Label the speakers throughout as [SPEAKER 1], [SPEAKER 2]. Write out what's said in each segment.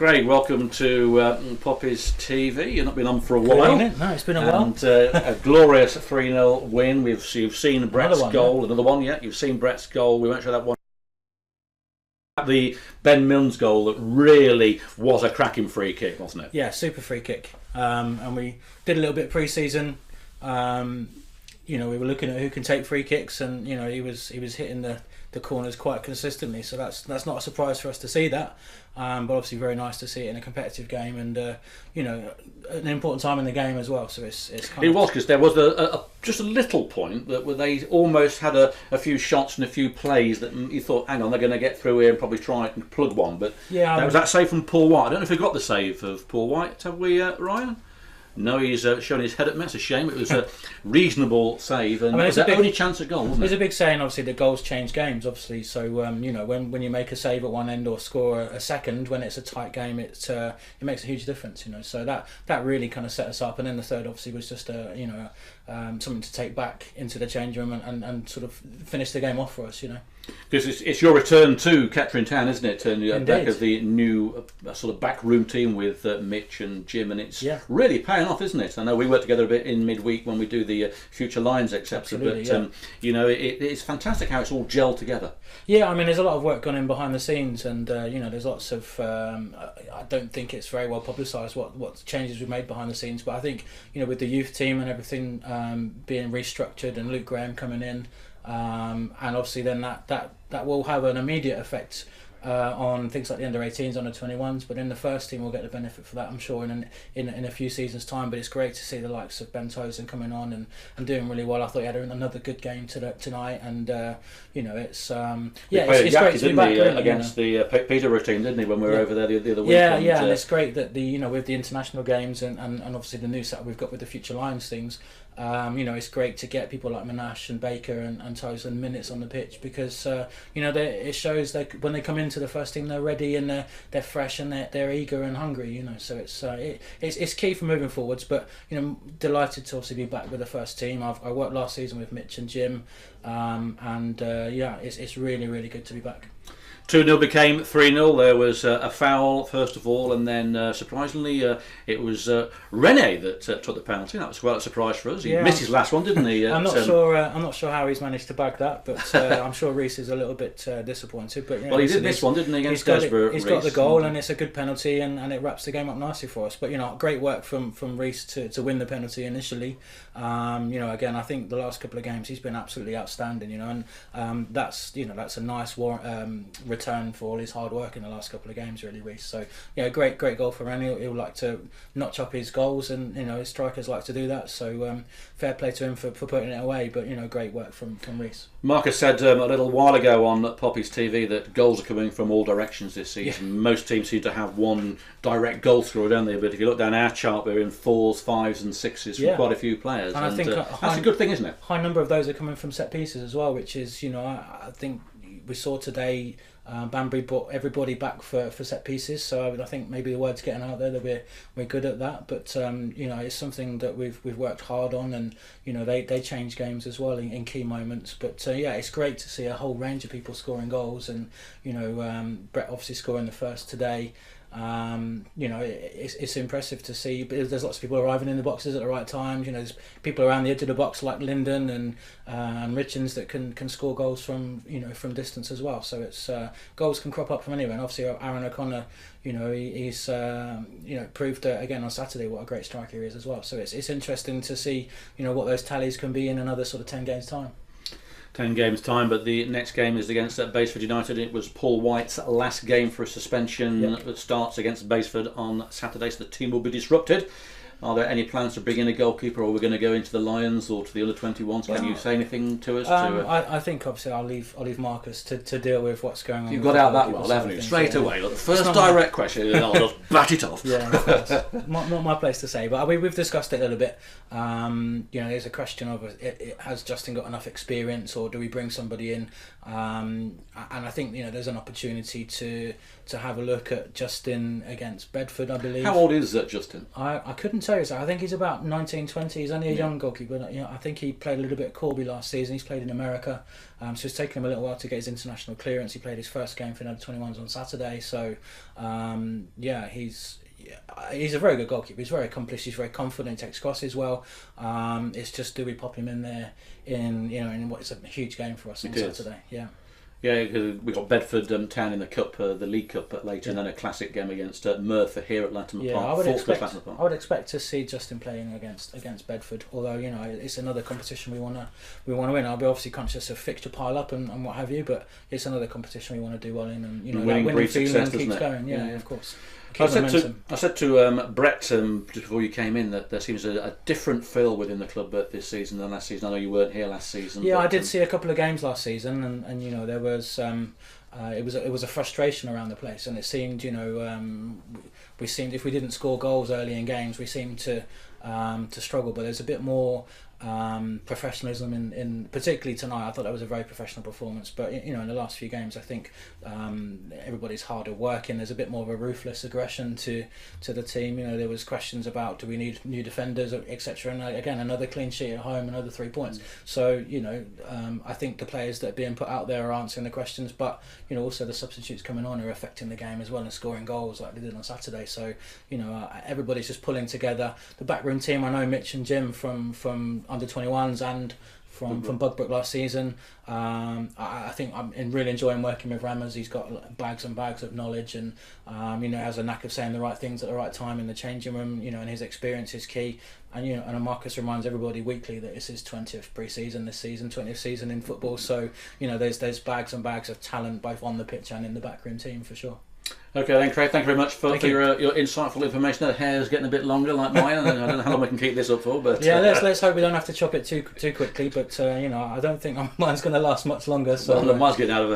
[SPEAKER 1] Craig, welcome to Poppy's TV. You've not been on for a while.
[SPEAKER 2] No, it's been a while.
[SPEAKER 1] And a glorious 3-0 win. You've seen Brett's goal,
[SPEAKER 2] yeah.
[SPEAKER 1] another one, yeah. You've seen Brett's goal. We won't show that one. The Ben Milne's goal that really was a cracking free kick, wasn't it?
[SPEAKER 2] Yeah, super free kick. And we did a little bit pre-season. We were looking at who can take free kicks, and he was hitting the corners quite consistently. So that's not a surprise for us to see that. But obviously very nice to see it in a competitive game, and an important time in the game as well. So it's kind
[SPEAKER 1] it was, because there was just a little point that where they almost had a few shots and a few plays that you thought, hang on, they're going to get through here and probably try and plug one. But yeah, was that save from Paul White. I don't know if we got the save of Paul White. Have we, Ryan? No, he's showing his head at me. It's a shame. It was a reasonable save, and it was the only chance at goal, wasn't it?
[SPEAKER 2] There's a big saying, obviously, that goals change games, obviously. So, when you make a save at one end or score a second, when it's a tight game, it makes a huge difference, So that really kind of set us up. And then the third, obviously, was just something to take back into the change room and sort of finish the game off for us,
[SPEAKER 1] Because it's your return to Kettering Town, isn't it? And back of the new sort of backroom team with Mitch and Jim, and it's really paying off, isn't it? I know we work together a bit in midweek when we do the Future Lines, etc. But it's fantastic how it's all gelled together.
[SPEAKER 2] Yeah, I mean, there's a lot of work gone in behind the scenes, and there's lots of. I don't think it's very well publicised what changes we've made behind the scenes, but I think with the youth team and everything being restructured and Luke Graham coming in. And obviously then that will have an immediate effect on things like the under-18s, under-21s, but in the first team we'll get the benefit for that, I'm sure, in a few seasons' time. But it's great to see the likes of Ben Tozen coming on and doing really well. I thought he had another good game tonight, and it's great to be back
[SPEAKER 1] against the Peterborough team, didn't he, when we were over there the other week?
[SPEAKER 2] And it's great that with the international games and obviously the new setup we've got with the Future Lions things. It's great to get people like Monash and Baker and Tozen minutes on the pitch, because it shows that when they come into the first team they're ready and they're fresh and they're eager and hungry. So it's key for moving forwards. But delighted to obviously be back with the first team. I worked last season with Mitch and Jim, it's really, really good to be back.
[SPEAKER 1] 2-0 became 3-0. There was a foul first of all, and then surprisingly it was Rene that took the penalty. That was quite a surprise for us. He missed his last one, didn't he?
[SPEAKER 2] I'm not sure how he's managed to bag that, but I'm sure Reese is a little bit disappointed. But
[SPEAKER 1] well, he did miss one, didn't he, against Desborough?
[SPEAKER 2] He's got the goal, and it's a good penalty, and it wraps the game up nicely for us. But great work from Reese to win the penalty initially. Again, I think the last couple of games he's been absolutely outstanding. And that's a nice return for all his hard work in the last couple of games, really, Reece. So great goal for Randy. He'll like to notch up his goals, and his strikers like to do that. So fair play to him for putting it away. But great work from Reece.
[SPEAKER 1] Marcus said a little while ago on Poppy's TV that goals are coming from all directions this season. Yeah. Most teams seem to have one direct goal scorer, don't they? But if you look down our chart, we're in 4s, 5s and 6s from quite a few players.
[SPEAKER 2] And I think
[SPEAKER 1] that's a good thing, isn't it?
[SPEAKER 2] High number of those are coming from set pieces as well, which is I think we saw today. Banbury brought everybody back for set pieces, so I think maybe the word's getting out there that we're good at that. But it's something that we've worked hard on, and they change games as well in key moments. But it's great to see a whole range of people scoring goals, and Brett obviously scoring the first today. It's impressive to see. But there's lots of people arriving in the boxes at the right times. There's people around the edge of the box like Linden and Richards that can score goals from from distance as well. So it's goals can crop up from anywhere. And obviously Aaron O'Connor, he's proved again on Saturday what a great striker he is as well. So it's interesting to see what those tallies can be in another sort of 10 games time.
[SPEAKER 1] 10 games time, but the next game is against Basford United. It was Paul White's last game for a suspension that starts against Basford on Saturday, so the team will be disrupted. Are there any plans to bring in a goalkeeper, or are we going to go into the Lions or to the under 21s? Can you say anything to us?
[SPEAKER 2] I think obviously I'll leave Marcus to deal with what's going on.
[SPEAKER 1] You've got out that well, haven't you? Straight away. Look, the first direct question, I'll just bat it off.
[SPEAKER 2] Yeah, not my place to say, but we've discussed it a little bit. There's a question of has Justin got enough experience, or do we bring somebody in? And I think there's an opportunity to have a look at Justin against Bedford, I believe.
[SPEAKER 1] How old is Justin?
[SPEAKER 2] I couldn't tell tell you so. I think he's about 19, 20. He's only a young goalkeeper. I think he played a little bit at Corby last season. He's played in America, so it's taken him a little while to get his international clearance. He played his first game for the under-21s on Saturday. So, he's a very good goalkeeper. He's very accomplished. He's very confident. He takes crosses well. It's just, do we pop him in there in what is a huge game for us on Saturday? Yeah.
[SPEAKER 1] Yeah, we got Bedford Town in the cup, the League Cup later, and then a classic game against Merthyr here at Latimer Park.
[SPEAKER 2] I would expect to see Justin playing against Bedford. Although it's another competition we want to win. I'll be obviously conscious of fixture pile up and what have you, but it's another competition we want to do well in, and winning feeling keeps going. Yeah, of course. I
[SPEAKER 1] said to Brett just before you came in that there seems a different feel within the club this season than last season. I know you weren't here last season.
[SPEAKER 2] Yeah, I did see a couple of games last season, and there was it was a frustration around the place, and it seemed we seemed, if we didn't score goals early in games, we seemed to struggle. But there's a bit more professionalism in particularly tonight. I thought that was a very professional performance, but in the last few games I think everybody's harder working. There's a bit more of a ruthless aggression to the team. there was questions about, do we need new defenders, etc., and again another clean sheet at home, another 3 points. So I think the players that are being put out there are answering the questions, but also the substitutes coming on are affecting the game as well and scoring goals like they did on Saturday. So everybody's just pulling together. The backroom team, I know Mitch and Jim from under-21s and from Bugbrook last season. I think I'm really enjoying working with Rammers. He's got bags and bags of knowledge, and has a knack of saying the right things at the right time in the changing room. And his experience is key. And Marcus reminds everybody weekly that it's his 20th pre-season this season, 20th season in football. So there's bags and bags of talent both on the pitch and in the backroom team for sure.
[SPEAKER 1] Okay then, Craig, thank you very much for your insightful information. The hair's getting a bit longer like mine. I don't know how long we can keep this up for, but
[SPEAKER 2] let's hope we don't have to chop it too quickly. But I don't think mine's going to last much longer. So
[SPEAKER 1] mine's getting out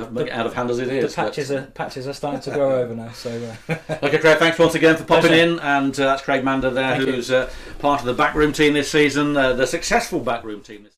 [SPEAKER 1] of hand as it is.
[SPEAKER 2] The patches are starting to grow over now. So
[SPEAKER 1] okay, Craig, thanks once again for popping in, and that's Craig Mander there, who's part of the backroom team this season, the successful backroom team this season.